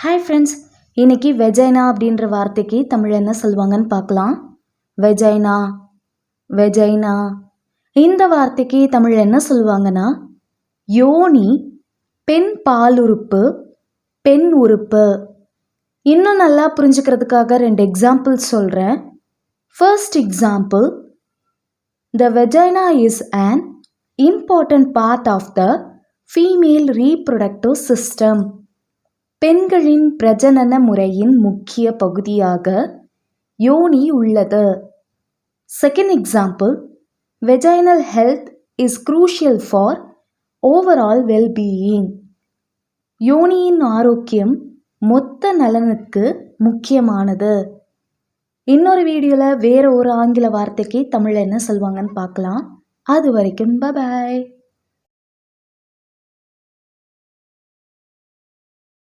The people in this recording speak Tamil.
ஹாய் ஃப்ரெண்ட்ஸ், இன்னைக்கு வெஜைனா அப்படின்ற வார்த்தைக்கு தமிழ் என்ன சொல்லுவாங்கன்னு பார்க்கலாம். வெஜைனா வெஜைனா இந்த வார்த்தைக்கு தமிழ் என்ன சொல்லுவாங்கன்னா யோனி, பெண் பாலுறுப்பு, பெண் உறுப்பு. இன்னும் நல்லா புரிஞ்சுக்கிறதுக்காக 2 எக்ஸாம்பிள்ஸ் சொல்கிறேன். First example, the vagina is an important part of the female reproductive system. பெண்களின் பிரஜனன முறையின் முக்கிய பகுதியாக யோனி உள்ளது. Second example, vaginal health is crucial for overall wellbeing. யோனியின் ஆரோக்கியம் மொத்த நலனுக்கு முக்கியமானது. இன்னொரு வீடியோவில் வேற ஒரு ஆங்கில வார்த்தைக்கு தமிழ் என்ன சொல்லுவாங்கன்னு பார்க்கலாம். அது வரைக்கும் பை.